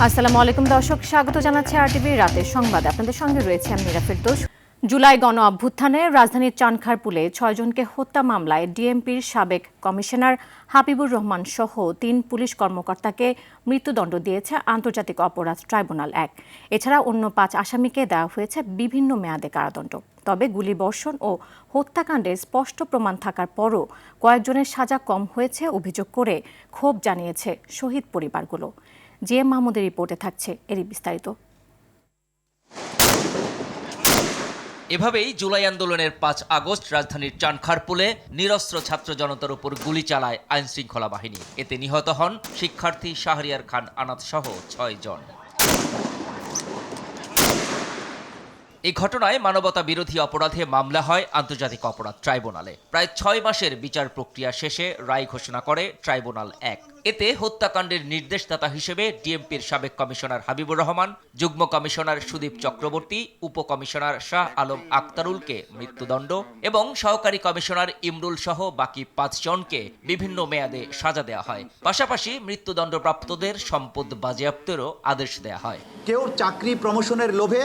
আসসালামু আলাইকুম দর্শক, স্বাগত জানাচ্ছি আরটিভি রাতের সংবাদে। আপনাদের সঙ্গে রয়েছে আমি মীরা ফেরদৌস। জুলাই গণ অভ্যুত্থানে রাজধানীর চানখারপুলে ৬ জনকে হত্যা মামলায় ডিএমপির সাবেক কমিশনার হাবিবুর রহমান সহ ৩ পুলিশ কর্মকর্তাকে মৃত্যুদণ্ড দিয়েছে আন্তর্জাতিক অপরাধ ট্রাইব্যুনাল ১। এছাড়া অন্য ৫ আসামিকে দেওয়া হয়েছে বিভিন্ন মেয়াদে কারাদণ্ড। তবে গুলিবর্ষণ ও হত্যাকাণ্ডের স্পষ্ট প্রমাণ থাকার পরও কয়েকজনের সাজা কম হয়েছে অভিযোগ করে ক্ষোভ জানিয়েছে শহীদ পরিবারগুলো। জিএম মাহমুদের রিপোর্টে থাকছে এরই বিস্তারিত। এভাবেই জুলাই আন্দোলনের ৫ আগস্ট রাজধানীর চানখারপুলে নিরস্ত্র ছাত্র জনতার উপর গুলি চালায় আইনশৃঙ্খলা বাহিনী। এতে নিহত হন শিক্ষার্থী শাহরিয়ার খান আনাত সহ ৬ জন। এই ঘটনায় মানবতা বিরোধী অপরাধে মামলা হয় আন্তর্জাতিক অপরাধ ট্রাইব্যুনালে। প্রায় ৬ মাসের বিচার প্রক্রিয়া শেষে রায় ঘোষণা করে ট্রাইব্যুনাল ১। এতে হত্যাকাণ্ডের নির্দেশদাতা হিসেবে ডিএমপির সাবেক কমিশনার হাবিবুর রহমান, যুগ্ম কমিশনার সুদীপ চক্রবর্তী, উপকমিশনার শাহ আলম আক্তারুলকে মৃত্যুদণ্ড এবং সহকারী কমিশনার ইমরুল সহ বাকি ৫ জনকে বিভিন্ন মেয়াদে সাজা দেওয়া হয়। পাশাপাশি মৃত্যুদণ্ডপ্রাপ্তদের সম্পদ বাজেয়াপ্তেরও আদেশ দেওয়া হয়। কেউ চাকরি প্রমোশনের লোভে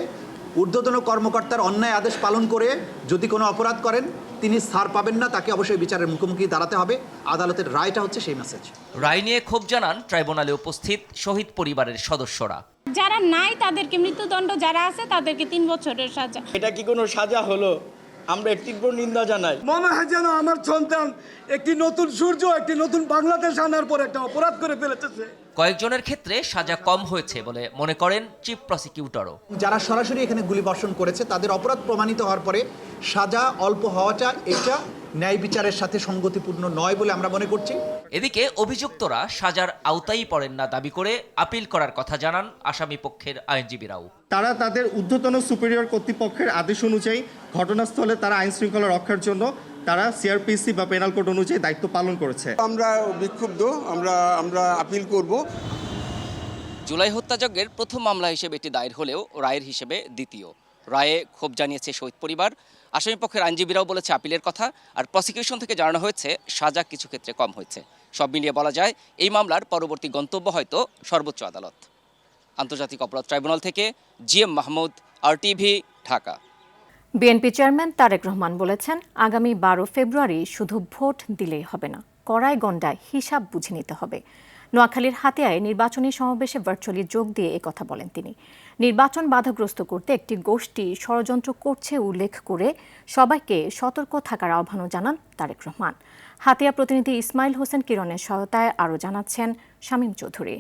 ঊর্ধ্বতন কর্মকর্তার অন্যায় আদেশ পালন করে যদি কোনো অপরাধ করেন তিনি ছাড় পাবেন না, তাকে অবশ্যই বিচারের মুখোমুখি দাঁড়াতে হবে। আদালতের রায়টা হচ্ছে সেই মেসেজ। রায় নিয়ে ক্ষোভ জানান ট্রাইব্যুনালে উপস্থিত শহীদ পরিবারের সদস্যরা। যারা নাই তাদেরকে মৃত্যুদণ্ড, যারা আছে তাদেরকে ৩ বছরের সাজা। এটা কি কোনো সাজা হলো? আমরা তীব্র নিন্দা জানাই। মনে হয় যেন আমার সন্তান একটি নতুন সূর্য, একটি নতুন বাংলাদেশ আনার পর একটা অপরাধ করে ফেলেছে। কয়েকজনের ক্ষেত্রে সাজা কম হয়েছে বলে মনে করেন চিফ প্রসিকিউটরও। যারা সরাসরি এখানে গুলিবর্ষণ করেছে তাদের অপরাধ প্রমাণিত হওয়ার পরে সাজা অল্প হওয়াটা এটা ন্যায় বিচারের সাথে সঙ্গতিপূর্ণ নয় বলে আমরা মনে করছি। এদিকে অভিযুক্তরা সাজার আওতায় পড়েন না দাবি করে আপিল করার কথা জানান আসামি পক্ষের আইনজীবীরাও। তারা তাদের ঊর্ধ্বতন সুপিরিয়র কর্তৃপক্ষের আদেশ অনুযায়ী ঘটনাস্থলে তারা আইন শৃঙ্খলা রক্ষার জন্য তারা সিআরপিসি বা পেনাল কোড অনুযায়ী দায়িত্ব পালন করেছে। আমরা বিক্ষুব্ধ, আমরা আপিল করব। জুলাই হত্যাযজ্ঞের প্রথম মামলা হিসেবে এটি দায়ের হলেও রায়ের হিসেবে দ্বিতীয়। রায়ে ক্ষোভ জানিয়েছে শহীদ পরিবার। আসামিপক্ষের আইনজীবীরাও বলেছে আপিলের কথা, আর প্রসিকিউশন থেকে জানানো হয়েছে সাজা কিছু ক্ষেত্রে কম হয়েছে। সব মিলিয়ে বলা যায় এই মামলার পরবর্তী গন্তব্য হয়তো সর্বোচ্চ আদালত। আন্তর্জাতিক অপরাধ ট্রাইব্যুনাল থেকে GM Mahmud, RTV, Dhaka. BNP chairman Tarique Rahman বলেছেন, আগামী ১২ ফেব্রুয়ারি শুধু ভোট দিলেই হবে না, কড়ায় গণ্ডায় হিসাব বুঝে নিতে হবে। নোয়াখালীর হাতিয়ায় নির্বাচনী সমাবেশে ভার্চুয়ালি যোগ দিয়ে একথা বলেন তিনি। নির্বাচন বাধাগ্রস্ত করতে একটি গোষ্ঠী ষড়যন্ত্র করছে উল্লেখ করে সবাইকে সতর্ক থাকার আহ্বানও জানান তারেক রহমান। হাতিয়া প্রতিনিধি ইসমাইল হোসেন কিরণের সহায়তায় আরও জানাচ্ছেন শামীম চৌধুরী।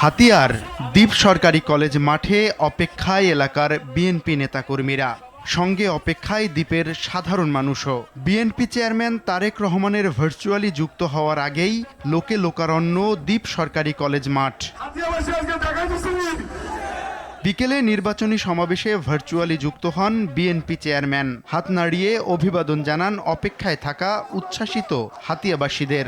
হাতিয়ার দ্বীপ সরকারি কলেজ মাঠে অপেক্ষায় এলাকার বিএনপি নেতাকর্মীরা, সঙ্গে অপেক্ষায় দ্বীপের সাধারণ মানুষও। বিএনপি চেয়ারম্যান তারেক রহমানের ভার্চুয়ালি যুক্ত হওয়ার আগেই লোকে লোকারণ্য দ্বীপ সরকারি কলেজ মাঠ। বিকেলে নির্বাচনী সমাবেশে ভার্চুয়ালি যুক্ত হন বিএনপি চেয়ারম্যান। হাত নাড়িয়ে অভিবাদন জানান অপেক্ষায় থাকা উচ্ছ্বাসিত হাতিয়াবাসীদের।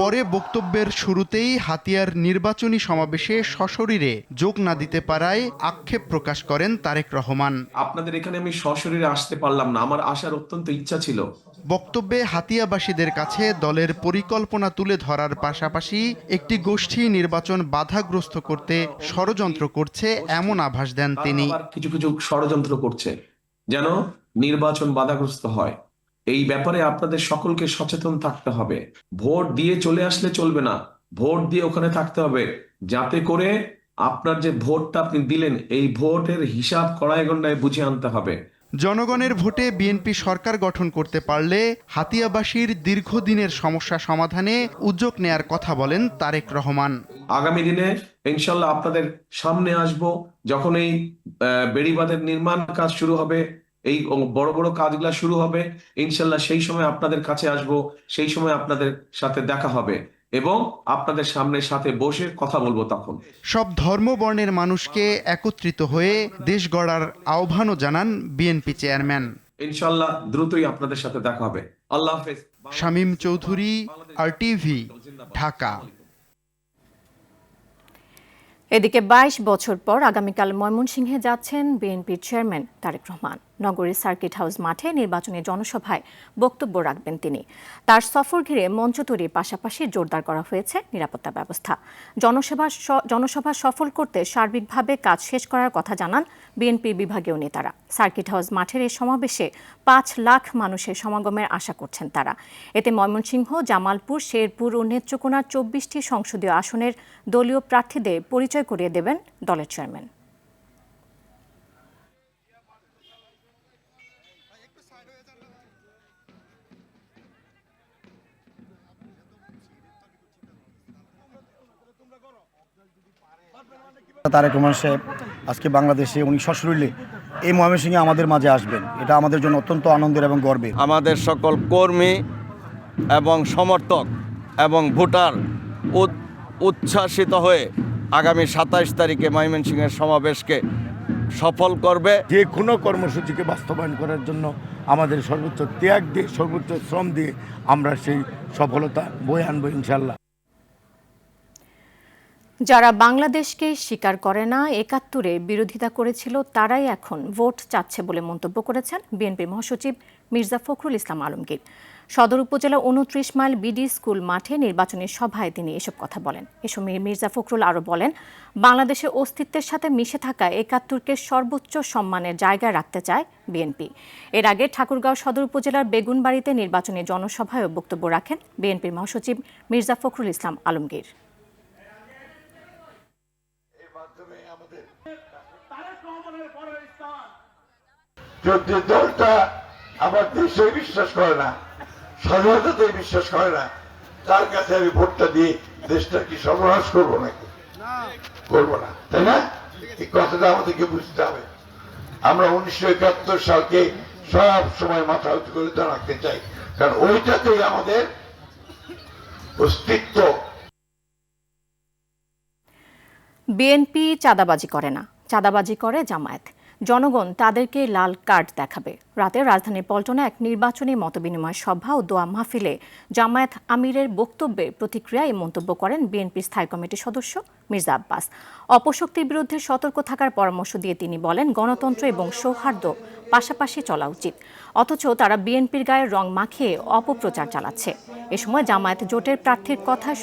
পরে বক্তব্যের শুরুতেই হাতিয়ার নির্বাচনী সমাবেশে সশরীরে যোগ না দিতে পারায় আক্ষেপ প্রকাশ করেন তারেক রহমান। আপনাদের এখানে আমি সশরীরে আসতে পারলাম না, আমার আসার অত্যন্ত ইচ্ছা ছিল। বক্তব্যে হাতিয়াবাসীদের কাছে দলের পরিকল্পনা তুলে ধরার পাশাপাশি একটি গোষ্ঠী নির্বাচন বাধাগ্রস্ত করতে ষড়যন্ত্র করছে এমন আভাস দেন তিনি। কিছু কিছু ষড়যন্ত্র করছে যেন নির্বাচন বাধাগ্রস্ত হয়। এই ব্যাপারে আপনাদের সকলকে সচেতন থাকতে হবে। ভোট দিয়ে চলে আসলে চলবে না, ভোট দিয়ে ওখানে থাকতে হবে, যাতে করে আপনার যে ভোটটা আপনি দিলেন এই ভোটের হিসাব কড়ায় গণ্ডায় বুঝে আনতে হবে। জনগণের ভোটে বিএনপি সরকার গঠন করতে পারলে হাতিয়াবাসীর দীর্ঘদিনের সমস্যা সমাধানে উদ্যোগ নেয়ার কথা বলেন তারেক রহমান। আগামী দিনে ইনশাল্লাহ আপনাদের সামনে আসব, যখন এই বেড়িবাঁধের নির্মাণ কাজ শুরু হবে, এই বড় বড় কাজগুলা শুরু হবে, ইনশাল্লাহ সেই সময় আপনাদের কাছে আসব, সেই সময় আপনাদের সাথে দেখা হবে এবং আপনাদের সাথে বসে কথা বলবো। তখন সব ধর্ম বর্ণের মানুষকে একত্রিত হয়ে দেশ গড়ার আহ্বানও জানান বিএনপি চেয়ারম্যান। ইনশাল্লাহ দ্রুতই আপনাদের সাথে দেখা হবে। আল্লাহ হাফেজ। শামীম চৌধুরী, আরটিভি, ঢাকা। এদিকে ২২ বছর পর আগামীকাল ময়মনসিংহে যাচ্ছেন বিএনপির চেয়ারম্যান তারেক রহমান। নগরীর সার্কিট হাউস মাঠে নির্বাচনী জনসভায় বক্তব্য রাখবেন তিনি। তার সফর ঘিরে মঞ্চ তৈরির পাশাপাশি জোরদার করা হয়েছে নিরাপত্তা ব্যবস্থা। জনসভা সফল করতে সার্বিকভাবে কাজ শেষ করার কথা জানান বিএনপির বিভাগীয় নেতারা। সার্কিট হাউস মাঠের এই সমাবেশে 5 লাখ মানুষের সমাগমের আশা করছেন তারা। এতে ময়মনসিংহ, জামালপুর, শেরপুর ও নেত্রকোনার 24টি সংসদীয় আসনের দলীয় প্রার্থীদের পরিচয় করিয়ে দেবেন দলের চেয়ারম্যান। তারেক রহমান সাহেব আজকে বাংলাদেশে উনি সশরীরে এই ময়মনসিংহে আমাদের মাঝে আসবেন, এটা আমাদের জন্য অত্যন্ত আনন্দের এবং গর্বের। আমাদের সকল কর্মী এবং সমর্থক এবং ভোটার উচ্ছ্বাসিত হয়ে আগামী 27 তারিখে ময়মনসিংহের সমাবেশকে সফল করবে। যে কোনো কর্মসূচিকে বাস্তবায়ন করার জন্য আমাদের সর্বোচ্চ ত্যাগ দিয়ে, সর্বোচ্চ শ্রম দিয়ে আমরা সেই সফলতা বয়ে আনবো ইনশাল্লাহ। যারা বাংলাদেশকে স্বীকার করে না, ৭১-এ বিরোধিতা করেছিল, তারাই এখন ভোট চাচ্ছে বলে মন্তব্য করেছেন বিএনপির মহাসচিব মির্জা ফখরুল ইসলাম আলমগীর। সদর উপজেলা ২৯ মাইল বিডি স্কুল মাঠে নির্বাচনী সভায় তিনি এসব কথা বলেন। এ সময় মির্জা ফখরুল আরও বলেন, বাংলাদেশের অস্তিত্বের সাথে মিশে থাকা ৭১-কে সর্বোচ্চ সম্মানের জায়গায় রাখতে চায় বিএনপি। এর আগে ঠাকুরগাঁও সদর উপজেলার বেগুনবাড়িতে নির্বাচনী জনসভায়ও বক্তব্য রাখেন বিএনপির মহাসচিব মির্জা ফখরুল ইসলাম আলমগীর। যদি দলটা আমার দেশে বিশ্বাস করে না, স্বাধীনতাতে বিশ্বাস করে না, তার কাছে আমি ভোটটা দিয়ে দেশটা কি সর্বনাশ করবো নাকি? করবো না, তাই না? এই কথাটা আমাদেরকে বুঝতে হবে। আমরা 1971 সালকে সব সময় মাথা উঁচু করে রাখতে চাই, কারণ ওইটাতেই আমাদের অস্তিত্ব। বিএনপি চাঁদাবাজি করে না, চাঁদাবাজি করে জামায়াত। জনগণ তাদেরকে লাল কার্ড দেখাবে। রাতে রাজধানীর পল্টনে এক নির্বাচনী মতবিনিময় সভা ও দোয়া মাহফিলে জামায়াত আমিরের বক্তব্যের প্রতিক্রিয়ায় এই মন্তব্য করেন বিএনপির স্থায়ী কমিটির সদস্য মির্জা আব্বাস। অপশক্তির বিরুদ্ধে সতর্ক থাকার পরামর্শ দিয়ে তিনি বলেন, গণতন্ত্র এবং সৌহার্দ্য পাশাপাশি চলা উচিত, অথচ তারা বিএনপির গায়ে রং মাখিয়ে অপপ্রচার চালাচ্ছে। এ সময় জামায়াত জোটের প্রার্থীর কথায়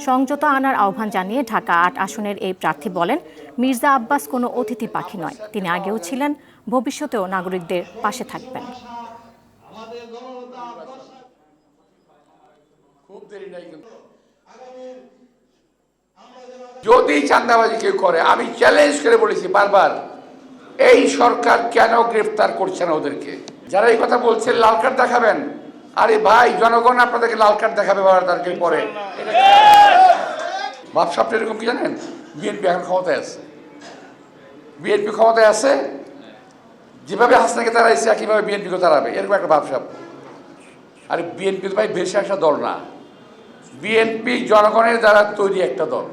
সংযত আনার আহ্বান জানিয়ে ঢাকা ৮ আসনের এই প্রার্থী বলেন, মির্জা আব্বাস কোনো অতিথি পাখি নয়, তিনি আগেও ছিলেন, ভবিষ্যতেও নাগরিকদের পাশে থাকবেন। যদি চাঁদাবাজি কেউ করে, আমি চ্যালেঞ্জ করে বলেছি বারবার, এই সরকার কেন গ্রেফতার করছে না ওদেরকে? যারা এই কথা বলছে লাল কার্ড দেখাবেন, আরে ভাই জনগণ আপনাদেরকে লাল কার্ড দেখাবে তাদেরকে পরে। ভাবসাবটা এরকম কি জানেন? বিএনপি এখন ক্ষমতায় আছে, বিএনপি ক্ষমতায় আছে, যেভাবে হাসনাকে তাড়াইছে একইভাবে বিএনপিকে তাড়াবে, এরকম একটা ভাবসাব। আরে বিএনপি তো ভাই বেশি একটা দল না, বিএনপি জনগণের দ্বারা তৈরি একটা দল।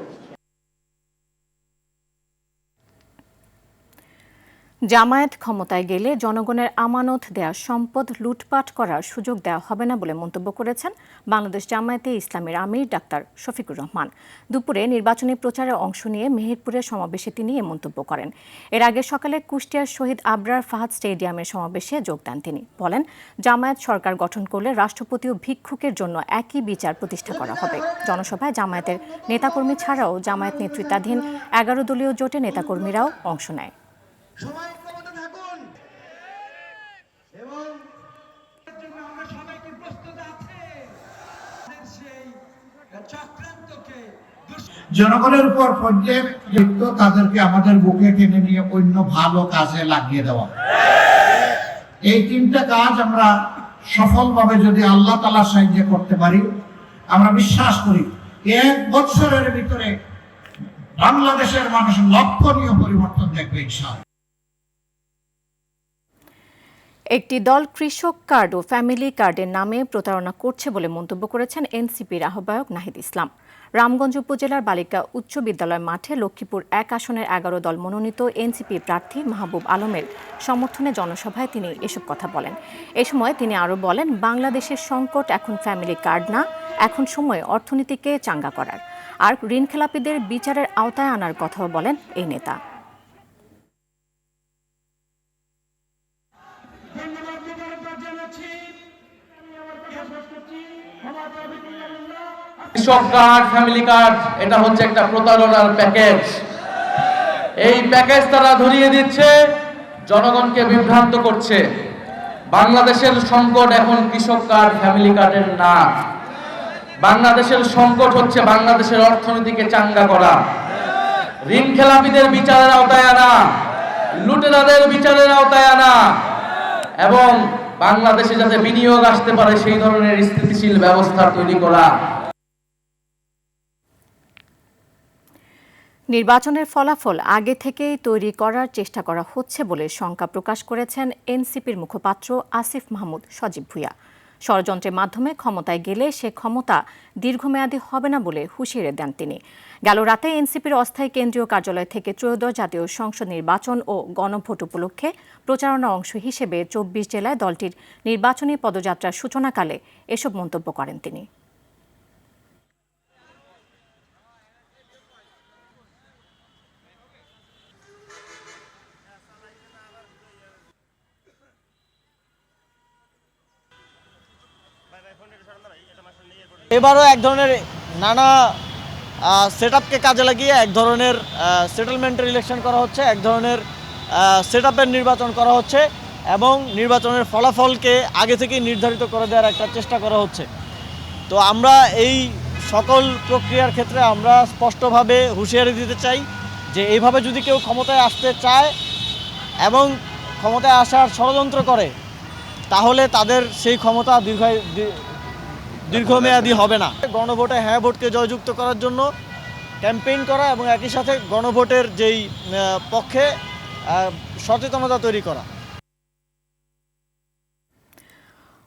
জামায়াত ক্ষমতায় গেলে জনগণের আমানত দেয়া সম্পদ লুটপাট করার সুযোগ দেওয়া হবে না বলে মন্তব্য করেছেন বাংলাদেশ জামায়াতে ইসলামীর আমির ডাক্তার শফিকুর রহমান। দুপুরে নির্বাচনী প্রচারে অংশ নিয়ে মেহেরপুরের সমাবেশে তিনি এ মন্তব্য করেন। এর আগে সকালে কুষ্টিয়ার শহীদ আবরার ফাহাদ স্টেডিয়ামের সমাবেশে যোগ দেন তিনি। বলেন, জামায়াত সরকার গঠন করলে রাষ্ট্রপতি ও ভিক্ষুকের জন্য একই বিচার প্রতিষ্ঠা করা হবে। জনসভায় জামায়াতের নেতাকর্মী ছাড়াও জামায়াত নেতৃত্বাধীন 11 দলীয় জোটে নেতাকর্মীরাও অংশ নেয়। জনগণের উপর পর্যাপ্ত তাদেরকে আমাদের বুকে টেনে নিয়ে অন্য ভালো কাজে লাগিয়ে দেওয়া, এই 3টা কাজ আমরা সফলভাবে যদি আল্লাহ তাআলার সাহায্যে করতে পারি, আমরা বিশ্বাস করি 1 বছরের ভিতরে বাংলাদেশের মানুষ লক্ষণীয় পরিবর্তন দেখবে ইনশাআল্লাহ। একটি দল কৃষক কার্ড ও ফ্যামিলি কার্ডের নামে প্রতারণা করছে বলে মন্তব্য করেছেন এনসিপির আহ্বায়ক নাহিদ ইসলাম। রামগঞ্জ উপজেলার বালিকা উচ্চ বিদ্যালয় মাঠে লক্ষ্মীপুর 1 আসনের 11 দল মনোনীত এনসিপি প্রার্থী মাহবুব আলমের সমর্থনে জনসভায় তিনি এসব কথা বলেন। এ সময় তিনি আরও বলেন, বাংলাদেশের সংকট এখন ফ্যামিলি কার্ড না, এখন সময় অর্থনীতিকে চাঙ্গা করার। আর ঋণখেলাপিদের বিচারের আওতায় আনার কথাও বলেন এই নেতা। কৃষক কার্ড, ফ্যামিলি কার্ড, এটা হচ্ছে একটা প্রতারণার প্যাকেজ। এই প্যাকেজ তারা ধরিয়ে দিচ্ছে, জনগণকে বিভ্রান্ত করছে। বাংলাদেশের সংকট এখন কৃষক কার্ড, ফ্যামিলি কার্ডের না। বাংলাদেশের সংকট হচ্ছে বাংলাদেশের অর্থনীতিকে চাঙ্গা করা, ঋণ খেলাপিদের বিচারের আওতায় আনা, লুটেরাদের বিচারের আওতায় আনা এবং বাংলাদেশে যাতে বিনিয়োগ আসতে পারে সেই ধরনের স্থিতিশীল ব্যবস্থা তৈরি করা। নির্বাচনের ফলাফল আগে থেকেই তৈরি করার চেষ্টা করা হচ্ছে বলে শঙ্কা প্রকাশ করেছেন এনসিপির মুখপাত্র আসিফ মাহমুদ সজীব ভুঁইয়া। ষড়যন্ত্রের মাধ্যমে ক্ষমতায় গেলে সে ক্ষমতা দীর্ঘমেয়াদী হবে না বলে হুঁশিয়ারি দেন তিনি। গেল রাতে এনসিপির অস্থায়ী কেন্দ্রীয় কার্যালয় থেকে ত্রয়োদশ জাতীয় সংসদ নির্বাচন ও গণভোট উপলক্ষে প্রচারণা অংশ হিসেবে ২৪ জেলায় দলটির নির্বাচনী পদযাত্রার সূচনাকালে এসব মন্তব্য করেন তিনি। এবারও এক ধরনের নানা সেটআপকে কাজে লাগিয়ে এক ধরনের সেটেলমেন্টের ইলেকশন করা হচ্ছে, এক ধরনের সেটআপের নির্বাচন করা হচ্ছে এবং নির্বাচনের ফলাফলকে আগে থেকেই নির্ধারিত করে দেওয়ার একটা চেষ্টা করা হচ্ছে। তো আমরা এই সকল প্রক্রিয়ার ক্ষেত্রে আমরা স্পষ্টভাবে হুঁশিয়ারি দিতে চাই যে এইভাবে যদি কেউ ক্ষমতায় আসতে চায় এবং ক্ষমতায় আসার ষড়যন্ত্র করে তাহলে তাদের সেই ক্ষমতা দীর্ঘমেয়াদী হবে না। গণভোটে হ্যাঁ ভোটকে জয়যুক্ত করার জন্য ক্যাম্পেইন করা এবং একই সাথে গণভোটের যেই পক্ষে সচেতনতা তৈরি করা।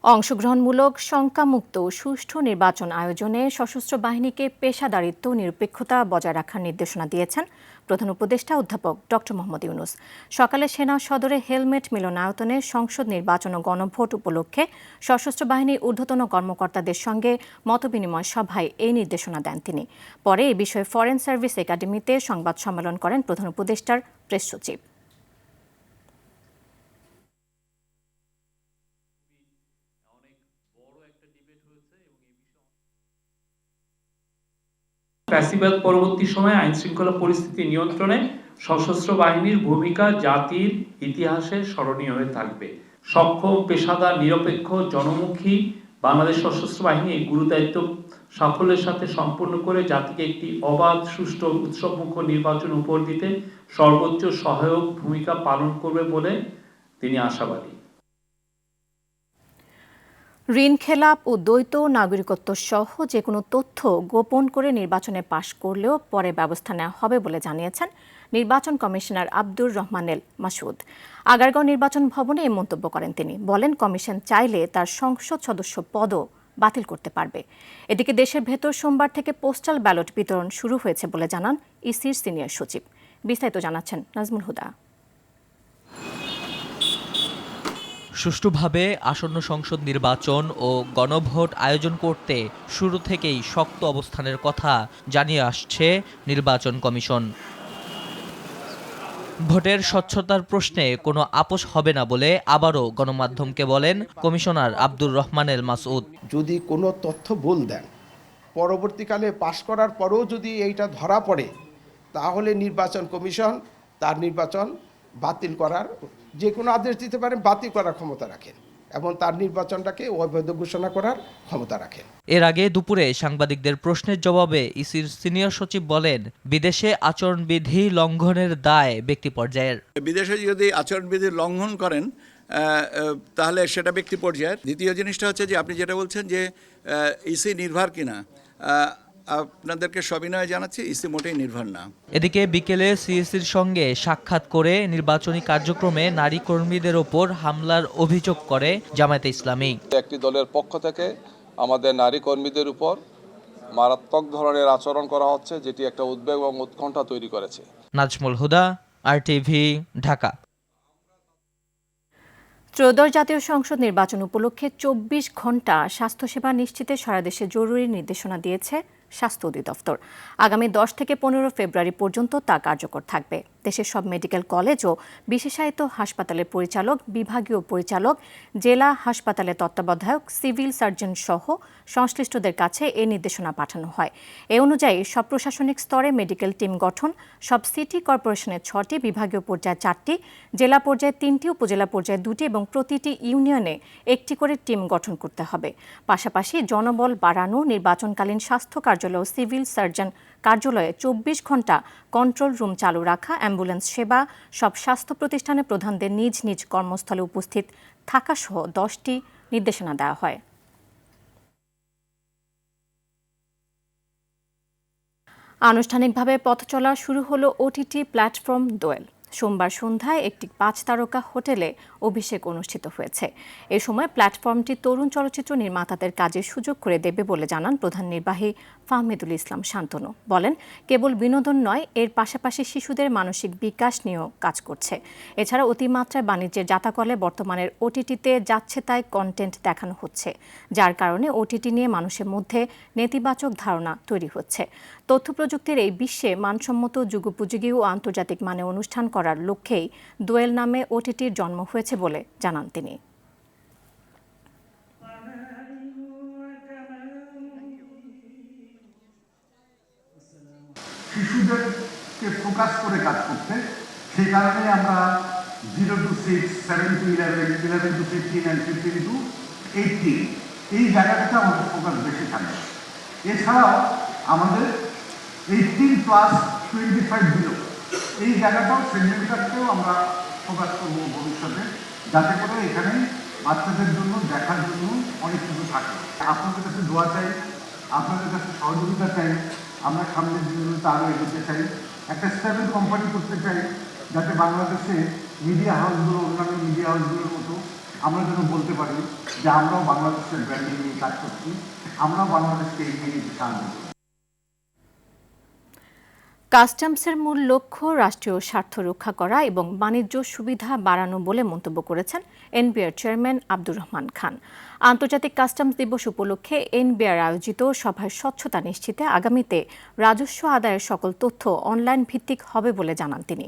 অংশগ্রহণমূলক শঙ্কামুক্ত সুষ্ঠু নির্বাচন আয়োজনে সশস্ত্র বাহিনীকে পেশাদারিত্ব ও নিরপেক্ষতা বজায় রাখার নির্দেশনা দিয়েছেন প্রধান উপদেষ্টা অধ্যাপক ডক্টর মোহাম্মদ ইউনূস। সকালে সেনা সদরে হেলমেট মিলনায়তনে সংসদ নির্বাচন ও গণভোট উপলক্ষে সশস্ত্র বাহিনীর ঊর্ধ্বতন কর্মকর্তাদের সঙ্গে মতবিনিময় সভায় এই নির্দেশনা দেন তিনি। পরে এ বিষয়ে ফরেন সার্ভিস একাডেমিতে সংবাদ সম্মেলন করেন প্রধান উপদেষ্টার প্রেস সচিব। ফ্যাসিবাদ পরবর্তী সময়ে আইন শৃঙ্খলা পরিস্থিতি নিয়ন্ত্রণে সশস্ত্র বাহিনীর ভূমিকা জাতির ইতিহাসে স্মরণীয় হয়ে থাকবে। সক্ষম, পেশাদার, নিরপেক্ষ, জনমুখী বাংলাদেশ সশস্ত্র বাহিনী গুরুদায়িত্ব সাফল্যের সাথে সম্পন্ন করে জাতিকে একটি অবাধ, সুষ্ঠু, উৎসবমুখর নির্বাচন উপহার দিতে সর্বোচ্চ সহায়ক ভূমিকা পালন করবে বলে তিনি আশাবাদী। ঋণ খেলাপ ও দ্বৈত নাগরিকত্ব সহ যে কোনো তথ্য গোপন করে নির্বাচনে পাশ করলেও পরে ব্যবস্থা নেওয়া হবে বলে জানিয়েছেন নির্বাচন কমিশনার আব্দুর রহমানেল মাসুদ। আগারগাঁও নির্বাচন ভবনে এই মন্তব্য করেন তিনি। বলেন, কমিশন চাইলে তার সংসদ সদস্য পদও বাতিল করতে পারবে। এদিকে দেশের ভেতর সোমবার থেকে পোস্টাল ব্যালট বিতরণ শুরু হয়েছে বলে জানান ইসির সিনিয়র সচিব। বিস্তারিত জানাচ্ছেন নাজমুল হুদা। সুষ্ঠুভাবে আসন্ন সংসদ নির্বাচন ও গণভোট আয়োজন করতে শুরু থেকেই শক্ত অবস্থানের কথা জানিয়ে আসছে নির্বাচন কমিশন। ভোটের স্বচ্ছতার প্রশ্নে কোনো আপোষ হবে না বলে আবারও গণমাধ্যমকে বলেন কমিশনার আব্দুর রহমানেল মাসুদ। যদি কোনো তথ্য ভুল দেন, পরবর্তীকালে পাশ করার পরেও যদি এইটা ধরা পড়ে, তাহলে নির্বাচন কমিশন তার নির্বাচন বাতিল করার যে কোনো আদেশ দিতে পারেন, বাতিল করার ক্ষমতা রাখেন এবং তার নির্বাচনটাকে অবৈধ ঘোষণা করার ক্ষমতা রাখেন। এর আগে দুপুরে সাংবাদিকদের প্রশ্নের জবাবে ইসির সিনিয়র সচিব বলেন, বিদেশে আচরণবিধি লঙ্ঘনের দায় ব্যক্তি পর্যায়ের। বিদেশে যদি আচরণবিধি লঙ্ঘন করেন তাহলে সেটা ব্যক্তি পর্যায়ের। দ্বিতীয় জিনিসটা হচ্ছে যে আপনি যেটা বলছেন যে ইসি নির্ভর কিনা, আপনাদেরকে সবিনয়ে জানাচ্ছি, ইসি মোটেই নির্ভর না। এদিকে বিকেলে সিএসির সঙ্গে সাক্ষাৎ করে নির্বাচনী কার্যক্রমে নারী কর্মীদের ওপর হামলার অভিযোগ করে জামায়াতে ইসলামী। একটি দলের পক্ষ থেকে আমাদের নারী কর্মীদের উপর মারাত্মক ধরনের আচরণ করা হচ্ছে, যেটি একটা উদ্বেগ এবং উৎকণ্ঠা তৈরি করেছে। নাজমুল হুদা, RTV, ঢাকা। ত্রয়োদশ জাতীয় সংসদ নির্বাচন উপলক্ষে 24 ঘণ্টা স্বাস্থ্যসেবা নিশ্চিতে সারা দেশে জরুরি নির্দেশনা দিয়েছে স্বাস্থ্য অধিদপ্তর। আগামী 10 থেকে 15 ফেব্রুয়ারি পর্যন্ত তা কার্যকর থাকবে। দেশের সব মেডিকেল কলেজ ও বিশেষায়িত হাসপাতালের পরিচালক, বিভাগীয় পরিচালক, জেলা হাসপাতালের তত্ত্বাবধায়ক, সিভিল সার্জন সহ সংশ্লিষ্টদের কাছে এ নির্দেশনা পাঠানো হয়। এ অনুযায়ী সব প্রশাসনিক স্তরে মেডিকেল টিম গঠন, সব সিটি কর্পোরেশনের 6টি, বিভাগীয় পর্যায়ে 4টি, জেলা পর্যায়ে 3টি, উপজেলা পর্যায়ে 2টি এবং প্রতিটি ইউনিয়নে 1টি করে টিম গঠন করতে হবে। পাশাপাশি জনবল বাড়ানো, নির্বাচনকালীন স্বাস্থ্য কার্যালয় ও সিভিল সার্জন কার্যালয়ে 24 ঘণ্টা কন্ট্রোল রুম চালু রাখা, অ্যাম্বুলেন্স সেবা, সব স্বাস্থ্য প্রতিষ্ঠানের প্রধানদের নিজ নিজ কর্মস্থলে উপস্থিত থাকা সহ 10টি নির্দেশনা দেওয়া হয়। আনুষ্ঠানিকভাবে পথ চলা শুরু হলো ওটিটি প্ল্যাটফর্ম দোয়েল। সোমবার সন্ধ্যায় একটি 5 তারকা হোটেলে অভিষেক অনুষ্ঠিত হয়েছে। এ সময় প্ল্যাটফর্মটি তরুণ চলচ্চিত্র নির্মাতাদের কাজের সুযোগ করে দেবে বলে জানান প্রধান নির্বাহী ফাহমিদুল ইসলাম শান্তনু। বলেন, কেবল বিনোদন নয়, এর পাশাপাশি শিশুদের মানসিক বিকাশ নিয়েও কাজ করছে। এছাড়া অতিমাত্রায় বাণিজ্যের জাতাকলে বর্তমানের ওটিটিতে যাচ্ছে তাই কন্টেন্ট দেখানো হচ্ছে, যার কারণে ওটিটি নিয়ে মানুষের মধ্যে নেতিবাচক ধারণা তৈরি হচ্ছে। তথ্য প্রযুক্তির এই বিশ্বে মানসম্মত, যুগোপযোগী ও আন্তর্জাতিক মানে অনুষ্ঠান করার লক্ষ্যেই দোয়েল নামে ওটিটির জন্ম হয়েছে বলে জানান তিনি। শিশুদেরকে ফোকাস করে কাজ করতে, সেই কারণে আমরা 0 to 6, 7 to 11, 11 to 15 and 15 to 18 এই জায়গাটাতে আমাদের ফোকাস বেশি থাকবে। এছাড়াও আমাদের 18+25 এই জায়গাটাও, সেগমেন্টটাকেও আমরা ফোকাস করবো ভবিষ্যতে, যাতে করে এখানে বাচ্চাদের জন্য দেখার জন্য অনেক কিছু থাকে। আপনাদের কাছে দোয়া চাই, আপনাদের কাছে সহযোগিতা চাই। আমরা সামনের দিনগুলোতে আরও এগোতে চাই, একটা স্টেবল কোম্পানি করতে চাই, যাতে বাংলাদেশে মিডিয়া হাউসগুলো অন্যান্য মিডিয়া হাউসগুলোর মতো আমরা যেন বলতে পারি যে আমরাও বাংলাদেশের ব্র্যান্ডিং নিয়ে কাজ করছি, আমরাও বাংলাদেশকে এগিয়ে নিতে সাহায্য করি। কাস্টমসের মূল লক্ষ্য রাষ্ট্রীয় স্বার্থ রক্ষা করা এবং বাণিজ্য সুবিধা বাড়ানো বলে মন্তব্য করেছেন এনবিআর চেয়ারম্যান আব্দুর রহমান খান। আন্তর্জাতিক কাস্টমস দিবস উপলক্ষে এনবিআর আয়োজিত সভায় স্বচ্ছতা নিশ্চিতে আগামীতে রাজস্ব আদায়ের সকল তথ্য অনলাইন ভিত্তিক হবে বলে জানান তিনি।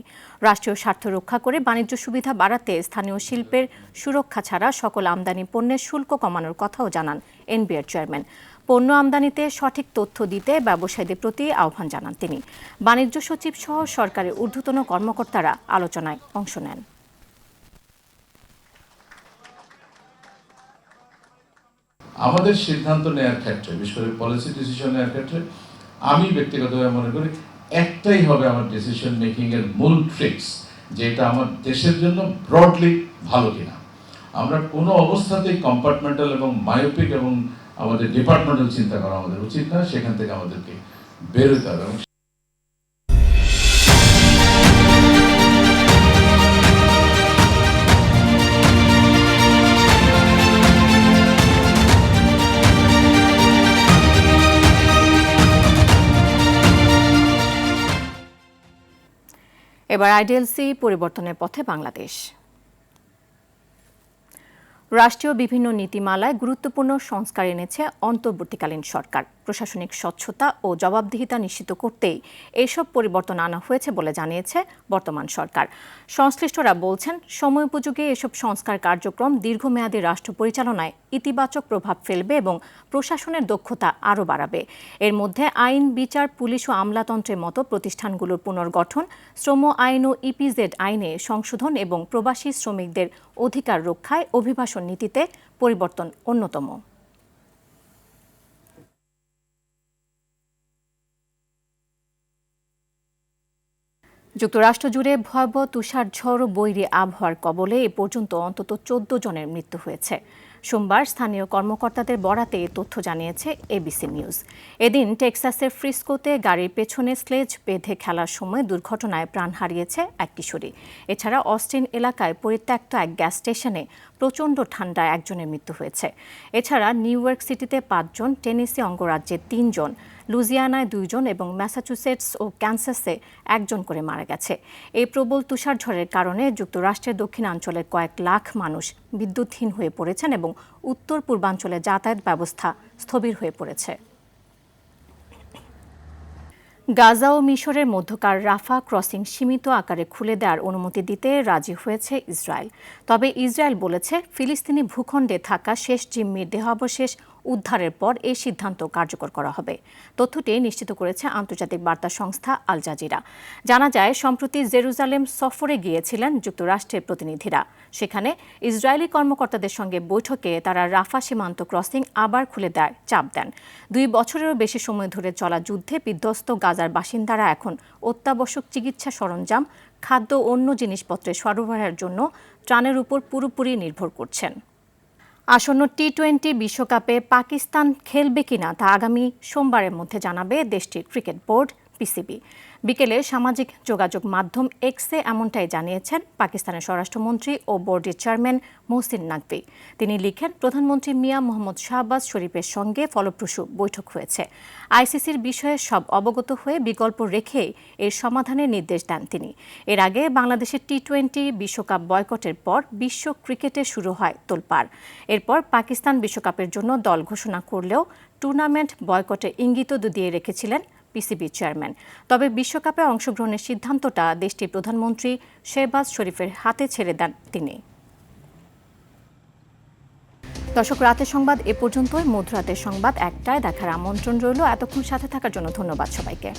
রাষ্ট্রীয় স্বার্থ রক্ষা করে বাণিজ্য সুবিধা বাড়াতে স্থানীয় শিল্পের সুরক্ষা ছাড়া সকল আমদানি পণ্যের শুল্ক কমানোর কথাও জানান এনবিআর চেয়ারম্যান। পণ্য আমদানিতে সঠিক তথ্য দিতে ব্যবসায়ীদের প্রতি আহ্বান জানান তিনি। বাণিজ্য সচিব সহ সরকারের ঊর্ধ্বতন কর্মকর্তারা আলোচনায় অংশ নেন। আমাদের সিদ্ধান্ত নেওয়ার ক্ষেত্রে, বিশেষ করে পলিসি ডিসিশন নেওয়ার ক্ষেত্রে, আমি ব্যক্তিগতভাবে মনে করি একটাই হবে আমার ডিসিশন মেকিং এর মূল ট্রিক্স, যে এটা আমার দেশের জন্য ব্রডলি ভালো কিনা। আমরা কোনো অবস্থাতেই কম্পার্টমেন্টাল এবং মায়োপিক এবং আমাদের ডিপার্টমেন্টাল চিন্তা করা আমাদের উচিত না, সেখান থেকে আমাদেরকে বেরোতে হবে। এবার আইডিএলসি পরিবর্তনের পথে বাংলাদেশ। রাষ্ট্রীয় বিভিন্ন নীতিমালায় গুরুত্বপূর্ণ সংস্কার এনেছে অন্তর্বর্তীকালীন সরকার। প্রশাসনিক স্বচ্ছতা ও জবাবদিহিতা নিশ্চিত করতেই এসব পরিবর্তন আনা হয়েছে বলে জানিয়েছে বর্তমান সরকার। সংশ্লিষ্টরা বলছেন, সময়োপযোগী এসব সংস্কার কার্যক্রম দীর্ঘমেয়াদী রাষ্ট্র পরিচালনায় ইতিবাচক প্রভাব ফেলবে এবং প্রশাসনের দক্ষতা আরও বাড়াবে। এর মধ্যে আইন, বিচার, পুলিশ ও আমলাতন্ত্রের মতো প্রতিষ্ঠানগুলোর পুনর্গঠন, শ্রম আইন ও ইপিজেড আইনে সংশোধন এবং প্রবাসী শ্রমিকদের অধিকার রক্ষায় অভিবাসন নীতিতে পরিবর্তন অন্যতম। যুক্তরাষ্ট্র জুড়ে ভয়াবহ তুষারঝড় ও বৈরী আবহাওয়ার কবলে এ পর্যন্ত অন্তত 14 জনের মৃত্যু হয়েছে। সোমবার স্থানীয় কর্মকর্তাদের বরাতে এ তথ্য জানিয়েছে এবিসি নিউজ। এদিন টেক্সাসের ফ্রিস্কোতে গাড়ির পেছনে স্লেজ বেঁধে খেলার সময় দুর্ঘটনায় প্রাণ হারিয়েছে এক কিশোরী। এছাড়া অস্টিন এলাকায় পরিত্যক্ত এক গ্যাস স্টেশনে প্রচণ্ড ঠান্ডায় একজনের মৃত্যু হয়েছে। এছাড়া নিউ ইয়র্ক সিটিতে 5 জন, টেনেসি অঙ্গরাজ্যে 3 জন, লুজিয়ানায় 2 জন এবং ম্যাসাচুসেটস ও ক্যানসাসে 1 জন করে মারা গেছে। এই প্রবল তুষারঝড়ের কারণে যুক্তরাষ্ট্রের দক্ষিণাঞ্চলের কয়েক লাখ মানুষ বিদ্যুৎহীন হয়ে পড়েছেন এবং উত্তর পূর্বাঞ্চলে যাতায়াত ব্যবস্থা স্থবির হয়ে পড়েছে। গাজা ও মিশরের মধ্যকার রাফা ক্রসিং সীমিত আকারে খুলে দেওয়ার অনুমতি দিতে রাজি হয়েছে ইসরায়েল। তবে ইসরায়েল বলেছে ফিলিস্তিনি ভূখণ্ডে থাকা শেষ জিম্মির দেহাবশেষ উদ্ধারের পর এই সিদ্ধান্ত কার্যকর করা হবে। তথ্যটি নিশ্চিত করেছে আন্তর্জাতিক বার্তা সংস্থা আল জাজিরা। জানা যায়, সম্প্রতি জেরুজালেম সফরে গিয়েছিলেন যুক্তরাষ্ট্রের প্রতিনিধিরা। সেখানে ইসরায়েলি কর্মকর্তাদের সঙ্গে বৈঠকে তারা রাফা সীমান্ত ক্রসিং আবার খুলে দেয় চাপ দেন। 2 বছরেরও বেশি সময় ধরে চলা যুদ্ধে বিধ্বস্ত গাজার বাসিন্দারা এখন অত্যাবশ্যক চিকিৎসা সরঞ্জাম, খাদ্য ও অন্য জিনিসপত্রের সরবরাহের জন্য ত্রাণের উপর পুরোপুরি নির্ভর করছেন। আসন্ন টি-20 বিশ্বকাপে পাকিস্তান খেলবে কিনা তা আগামী সোমবারের মধ্যে জানাবে দেশটির ক্রিকেট বোর্ড পিসিবি। বিকেলে সামাজিক যোগাযোগ মাধ্যম এক্সে এমনটাই জানিয়েছেন পাকিস্তানের স্বরাষ্ট্রমন্ত্রী ও বোর্ডের চেয়ারম্যান মোহসিন নাকভি। তিনি লিখেন, প্রধানমন্ত্রী মিয়া মোহাম্মদ শাহবাজ শরীফের সঙ্গে ফলপ্রসূ বৈঠক হয়েছে। আইসিসির বিষয়ে সব অবগত হয়ে বিকল্প রেখেই এর সমাধানের নির্দেশ দেন তিনি। এর আগে বাংলাদেশের টি-20 বিশ্বকাপ বয়কটের পর বিশ্ব ক্রিকেটে শুরু হয় তোলপাড়। এরপর পাকিস্তান বিশ্বকাপের জন্য দল ঘোষণা করলেও টুর্নামেন্ট বয়কটের ইঙ্গিতও দিয়ে রেখেছিলেন পিসিবি চেয়ারম্যান। তবে বিশ্বকাপে অংশগ্রহণের সিদ্ধান্তটা দেশটির প্রধানমন্ত্রী শেহবাজ শরীফের হাতে ছেড়ে দেন তিনি। দর্শক, রাতের সংবাদ এ পর্যন্তই। মধ্যরাতের সংবাদ 1টায় দেখার আমন্ত্রণ রইল। এতক্ষণ সাথে থাকার জন্য ধন্যবাদ সবাইকে।